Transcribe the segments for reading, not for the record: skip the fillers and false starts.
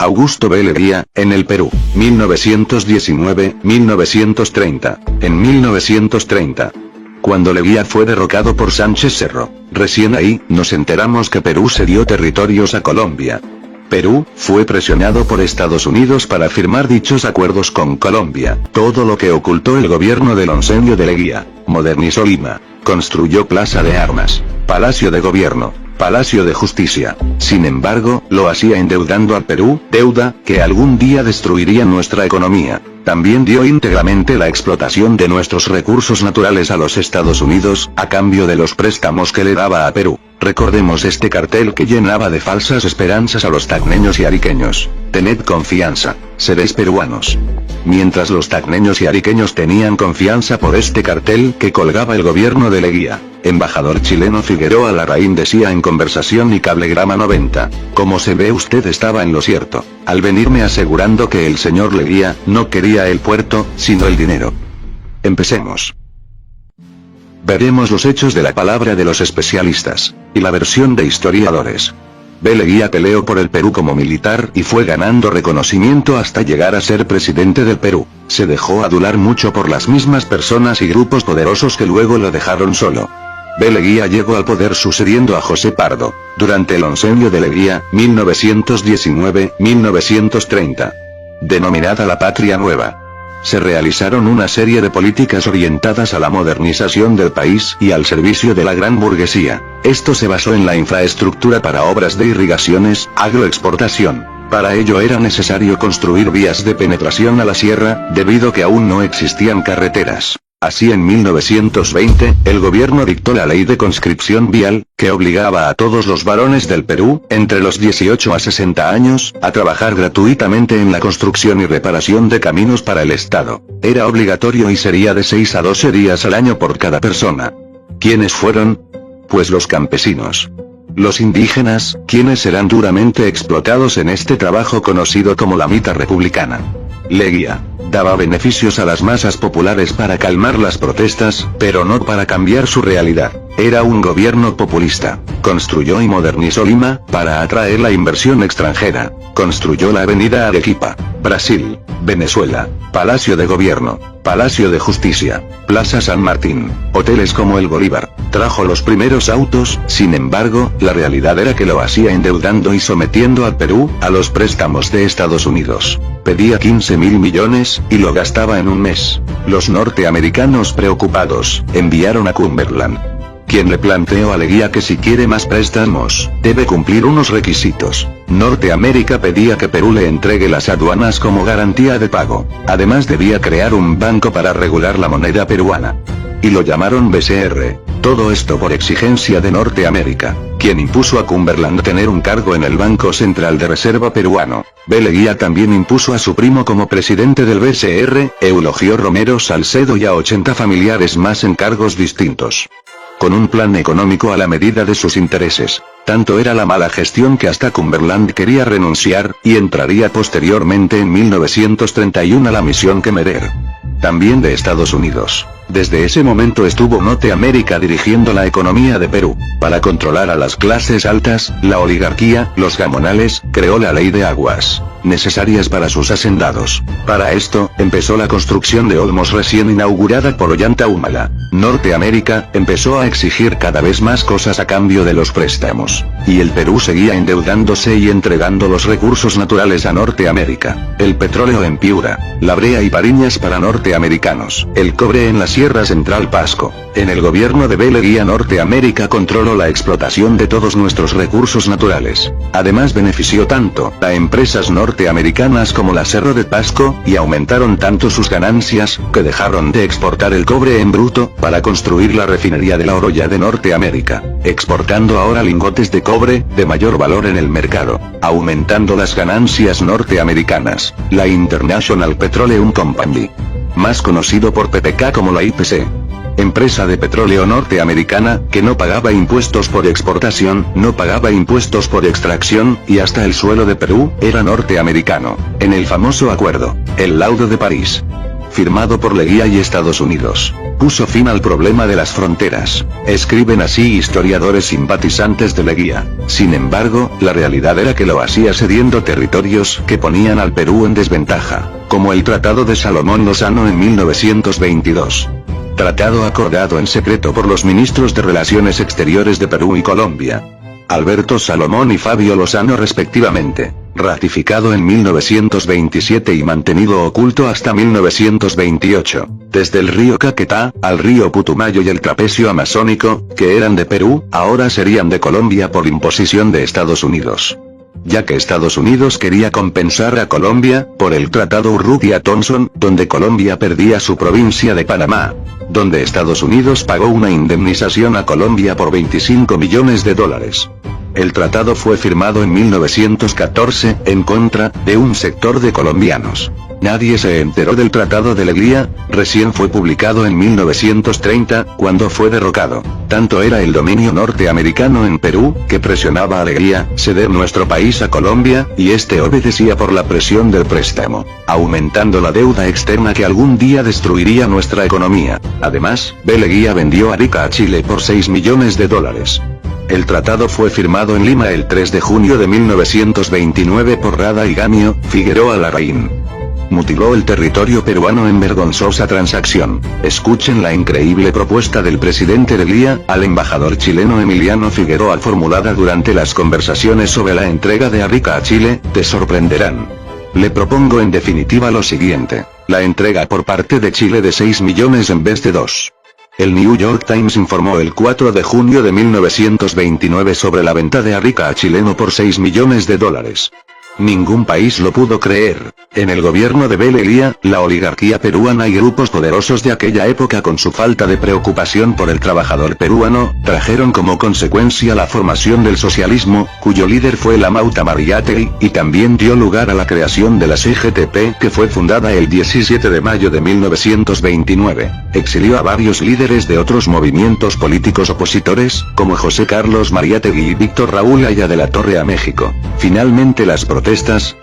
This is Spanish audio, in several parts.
Augusto B. Leguía, en el Perú, 1919-1930. En 1930. Cuando Leguía fue derrocado por Sánchez Cerro, recién ahí, nos enteramos que Perú cedió territorios a Colombia. Perú, fue presionado por Estados Unidos para firmar dichos acuerdos con Colombia, todo lo que ocultó el gobierno del oncenio de Leguía. Modernizó Lima, construyó Plaza de Armas, Palacio de Gobierno, Palacio de Justicia. Sin embargo, lo hacía endeudando al Perú, deuda, que algún día destruiría nuestra economía. También dio íntegramente la explotación de nuestros recursos naturales a los Estados Unidos, a cambio de los préstamos que le daba a Perú. Recordemos este cartel que llenaba de falsas esperanzas a los tacneños y ariqueños. Tened confianza, seréis peruanos. Mientras los tacneños y ariqueños tenían confianza por este cartel que colgaba el gobierno de Leguía, embajador chileno Figueroa Larraín decía en Conversación y Cablegrama 90, como se ve usted estaba en lo cierto, al venirme asegurando que el señor Leguía no quería el puerto, sino el dinero. Empecemos. Veremos los hechos de la palabra de los especialistas, y la versión de historiadores. B. Leguía peleó por el Perú como militar y fue ganando reconocimiento hasta llegar a ser presidente del Perú. Se dejó adular mucho por las mismas personas y grupos poderosos que luego lo dejaron solo. B. Leguía llegó al poder sucediendo a José Pardo, durante el oncenio de Leguía, 1919-1930. Denominada la Patria Nueva. Se realizaron una serie de políticas orientadas a la modernización del país y al servicio de la gran burguesía. Esto se basó en la infraestructura para obras de irrigaciones, agroexportación. Para ello era necesario construir vías de penetración a la sierra, debido que aún no existían carreteras. Así en 1920, el gobierno dictó la ley de conscripción vial, que obligaba a todos los varones del Perú, entre los 18 a 60 años, a trabajar gratuitamente en la construcción y reparación de caminos para el Estado. Era obligatorio y sería de 6 a 12 días al año por cada persona. ¿Quiénes fueron? Pues los campesinos. Los indígenas, quienes serán duramente explotados en este trabajo conocido como la mita republicana. Leguía daba beneficios a las masas populares para calmar las protestas, pero no para cambiar su realidad. Era un gobierno populista. Construyó y modernizó Lima, para atraer la inversión extranjera. Construyó la avenida Arequipa, Brasil, Venezuela, Palacio de Gobierno, Palacio de Justicia, Plaza San Martín, hoteles como el Bolívar. Trajo los primeros autos, sin embargo, la realidad era que lo hacía endeudando y sometiendo al Perú, a los préstamos de Estados Unidos. Pedía 15.000 millones, y lo gastaba en un mes. Los norteamericanos preocupados, enviaron a Cumberland, quien le planteó a Leguía que si quiere más préstamos, debe cumplir unos requisitos. Norteamérica pedía que Perú le entregue las aduanas como garantía de pago. Además debía crear un banco para regular la moneda peruana. Y lo llamaron BCR. Todo esto por exigencia de Norteamérica, quien impuso a Cumberland tener un cargo en el Banco Central de Reserva peruano. B. Leguía también impuso a su primo como presidente del BCR, Eulogio Romero Salcedo, y a 80 familiares más en cargos distintos. Con un plan económico a la medida de sus intereses. Tanto era la mala gestión que hasta Cumberland quería renunciar, y entraría posteriormente en 1931 a la misión Kemmerer. También de Estados Unidos. Desde ese momento estuvo Norteamérica dirigiendo la economía de Perú. Para controlar a las clases altas, la oligarquía, los gamonales, creó la ley de aguas, necesarias para sus hacendados. Para esto, empezó la construcción de olmos recién inaugurada por Ollanta Humala. Norteamérica empezó a exigir cada vez más cosas a cambio de los préstamos. Y el Perú seguía endeudándose y entregando los recursos naturales a Norteamérica. El petróleo en Piura, la brea y Pariñas para norteamericanos. El cobre en la Sierra Central Pasco. En el gobierno de B. Leguía Norteamérica controló la explotación de todos nuestros recursos naturales. Además benefició tanto a empresas norteamericanas como la Cerro de Pasco, y aumentaron tanto sus ganancias, que dejaron de exportar el cobre en bruto, para construir la refinería de La Oroya de Norteamérica, exportando ahora lingotes de cobre, de mayor valor en el mercado, aumentando las ganancias norteamericanas. La International Petroleum Company, más conocido por PPK como la IPC, empresa de petróleo norteamericana, que no pagaba impuestos por exportación, no pagaba impuestos por extracción, y hasta el suelo de Perú, era norteamericano. En el famoso acuerdo, el Laudo de París, firmado por Leguía y Estados Unidos, puso fin al problema de las fronteras. Escriben así historiadores simpatizantes de Leguía. Sin embargo, la realidad era que lo hacía cediendo territorios que ponían al Perú en desventaja, como el Tratado de Salomón Lozano en 1922. Tratado acordado en secreto por los ministros de Relaciones Exteriores de Perú y Colombia, Alberto Salomón y Fabio Lozano respectivamente, ratificado en 1927 y mantenido oculto hasta 1928, desde el río Caquetá, al río Putumayo y el trapecio amazónico, que eran de Perú, ahora serían de Colombia por imposición de Estados Unidos. Ya que Estados Unidos quería compensar a Colombia, por el Tratado Urrutia-Thompson, donde Colombia perdía su provincia de Panamá, donde Estados Unidos pagó una indemnización a Colombia por $25 millones. El tratado fue firmado en 1914, en contra de un sector de colombianos. Nadie se enteró del Tratado de Leguía, recién fue publicado en 1930, cuando fue derrocado. Tanto era el dominio norteamericano en Perú, que presionaba a Leguía ceder nuestro país a Colombia, y este obedecía por la presión del préstamo, aumentando la deuda externa que algún día destruiría nuestra economía. Además, Leguía vendió Arica a Chile por $6 millones. El tratado fue firmado en Lima el 3 de junio de 1929 por Rada y Gamio Figueroa Larraín. Mutiló el territorio peruano en vergonzosa transacción. Escuchen la increíble propuesta del presidente Leguía al embajador chileno Emiliano Figueroa formulada durante las conversaciones sobre la entrega de Arica a Chile, te sorprenderán. Le propongo en definitiva lo siguiente: la entrega por parte de Chile de 6 millones en vez de 2. El New York Times informó el 4 de junio de 1929 sobre la venta de Arica a chileno por $6 millones. Ningún país lo pudo creer. En el gobierno de Leguía, la oligarquía peruana y grupos poderosos de aquella época con su falta de preocupación por el trabajador peruano, trajeron como consecuencia la formación del socialismo, cuyo líder fue Lamauta Mariátegui, y también dio lugar a la creación de la CGTP, que fue fundada el 17 de mayo de 1929. Exilió a varios líderes de otros movimientos políticos opositores, como José Carlos Mariátegui y Víctor Raúl Haya de la Torre a México. Finalmente las protestas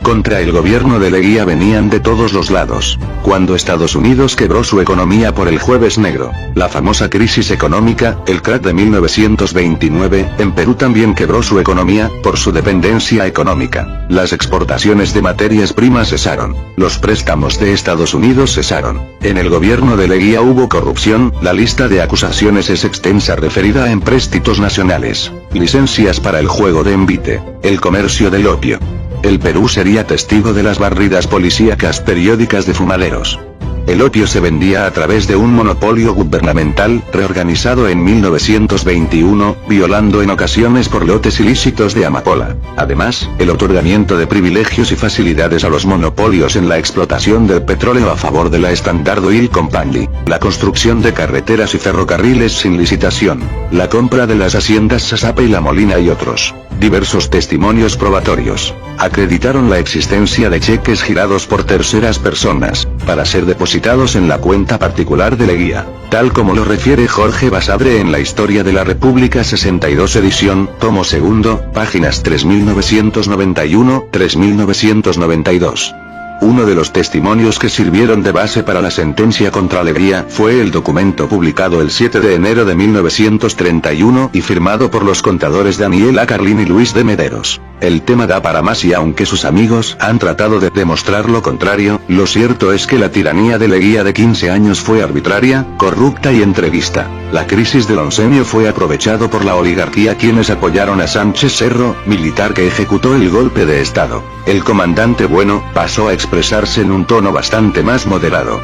contra el gobierno de Leguía venían de todos los lados. Cuando Estados Unidos quebró su economía por el Jueves Negro, la famosa crisis económica, el crack de 1929, en Perú también quebró su economía, por su dependencia económica. Las exportaciones de materias primas cesaron. Los préstamos de Estados Unidos cesaron. En el gobierno de Leguía hubo corrupción, la lista de acusaciones es extensa referida a empréstitos nacionales, licencias para el juego de envite, el comercio del opio. El Perú sería testigo de las barridas policíacas periódicas de fumaderos. El opio se vendía a través de un monopolio gubernamental, reorganizado en 1921, violando en ocasiones por lotes ilícitos de amapola. Además, el otorgamiento de privilegios y facilidades a los monopolios en la explotación del petróleo a favor de la Standard Oil Company, la construcción de carreteras y ferrocarriles sin licitación, la compra de las haciendas Sasapa y La Molina y otros. Diversos testimonios probatorios acreditaron la existencia de cheques girados por terceras personas, para ser depositados en la cuenta particular de Leguía, tal como lo refiere Jorge Basadre en la Historia de la República 62 edición, tomo segundo, páginas 3991-3992. Uno de los testimonios que sirvieron de base para la sentencia contra Leguía fue el documento publicado el 7 de enero de 1931 y firmado por los contadores Daniel A. Carlín y Luis de Mederos. El tema da para más y aunque sus amigos han tratado de demostrar lo contrario, lo cierto es que la tiranía de Leguía de 15 años fue arbitraria, corrupta y entreguista. La crisis del oncenio fue aprovechado por la oligarquía quienes apoyaron a Sánchez Cerro, militar que ejecutó el golpe de Estado. El comandante Bueno pasó a expresarse en un tono bastante más moderado.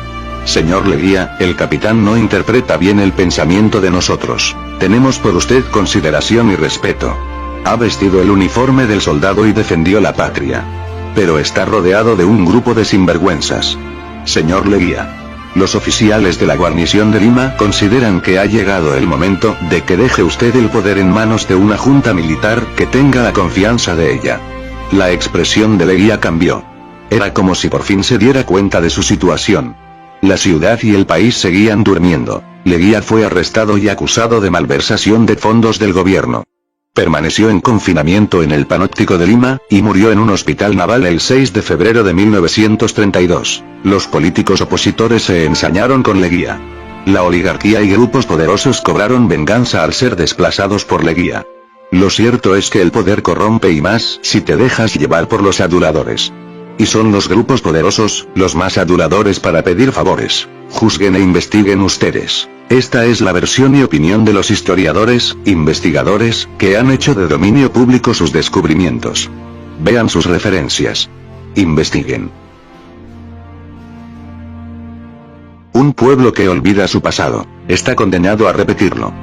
Señor Leguía, el capitán no interpreta bien el pensamiento de nosotros. Tenemos por usted consideración y respeto. Ha vestido el uniforme del soldado y defendió la patria. Pero está rodeado de un grupo de sinvergüenzas. Señor Leguía, los oficiales de la guarnición de Lima consideran que ha llegado el momento de que deje usted el poder en manos de una junta militar que tenga la confianza de ella. La expresión de Leguía cambió. Era como si por fin se diera cuenta de su situación. La ciudad y el país seguían durmiendo. Leguía fue arrestado y acusado de malversación de fondos del gobierno. Permaneció en confinamiento en el Panóptico de Lima, y murió en un hospital naval el 6 de febrero de 1932. Los políticos opositores se ensañaron con Leguía. La oligarquía y grupos poderosos cobraron venganza al ser desplazados por Leguía. Lo cierto es que el poder corrompe y más si te dejas llevar por los aduladores. Y son los grupos poderosos, los más aduladores para pedir favores. Juzguen e investiguen ustedes. Esta es la versión y opinión de los historiadores, investigadores, que han hecho de dominio público sus descubrimientos. Vean sus referencias. Investiguen. Un pueblo que olvida su pasado, está condenado a repetirlo.